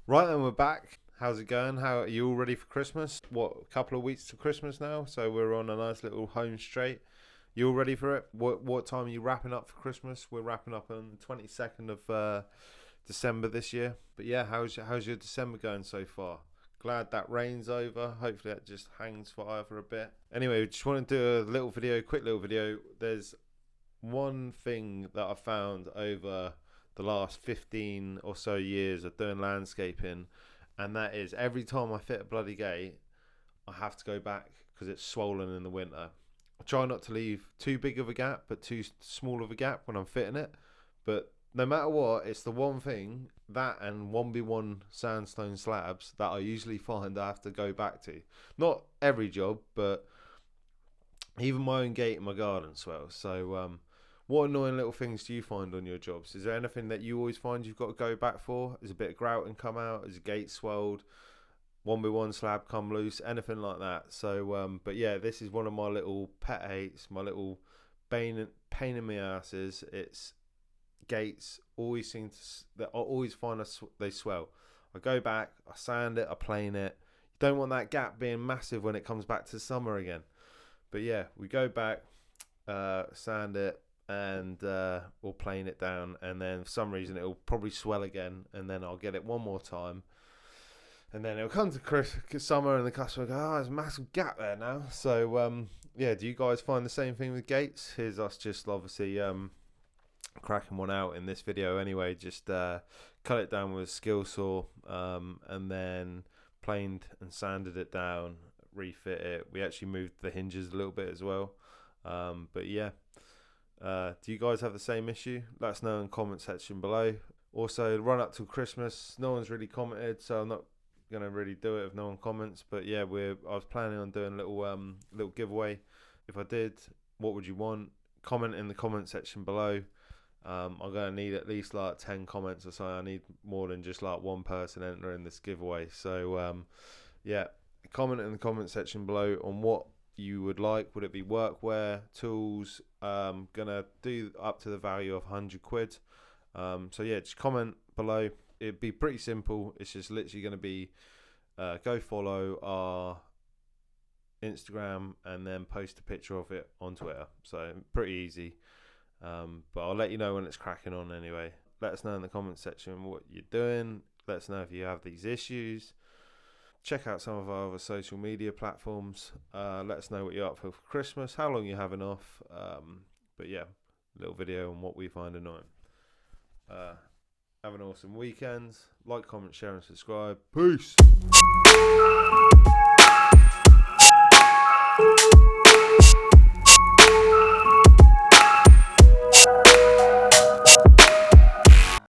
Right then, we're back. How's it going? How are you all ready for Christmas? What, a couple of weeks to Christmas now? So we're on a nice little home straight. You all ready for it? What time are you wrapping up for Christmas? We're wrapping up on the 22nd of December this year. But yeah, how's your December going so far? Glad that rain's over. Hopefully that just hangs fire for a bit. Anyway, we just want to do a little video, quick little video. There's one thing that I found over the last 15 or so years of doing landscaping, and that is every time I fit a bloody gate, I have to go back because it's swollen in the winter. I try not to leave too big of a gap, but too small of a gap when I'm fitting it. But no matter what, it's the one thing, that and 1v1 sandstone slabs, that I usually find I have to go back to. Not every job, but even my own gate in my garden swells. So what annoying little things do you find on your jobs? Is there anything that you always find you've got to go back for? Is a bit of grouting come out? Is a gate swelled? 1v1 slab come loose? Anything like that? So but yeah, this is one of my little pet hates, my little pain in my asses. It's gates always seem to that I always find they swell. I go back, I sand it, I plane it. You don't want that gap being massive when it comes back to summer again. But yeah, we go back, sand it, and we'll plane it down, and then for some reason it'll probably swell again, and then I'll get it one more time, and then it'll come to summer and the customer will go, oh, there's a massive gap there now. So yeah, do you guys find the same thing with gates? Here's us just obviously cracking one out in this video anyway. Just cut it down with a skill saw, and then planed and sanded it down, refit it. We actually moved the hinges a little bit as well, but yeah. Do you guys have the same issue? Let us know in the comment section below. Also, run up till Christmas, no one's really commented, so I'm not gonna really do it if no one comments. But yeah, I was planning on doing a little giveaway. If I did, what would you want? Comment in the comment section below. I'm gonna need at least like 10 comments or so. I need more than just like one person entering this giveaway. So yeah, comment in the comment section below on what you would like. Would it be workwear, tools? Gonna do up to the value of 100 quid. So yeah, just comment below. It'd be pretty simple. It's just literally gonna be go follow our Instagram and then post a picture of it on Twitter. So pretty easy. But I'll let you know when it's cracking on anyway. Let us know in the comment section what you're doing. Let us know if you have these issues. Check out some of our other social media platforms. Let us know what you're up for Christmas, how long you're having off. But yeah, little video on what we find annoying. Have an awesome weekend. Like, comment, share, and subscribe. Peace.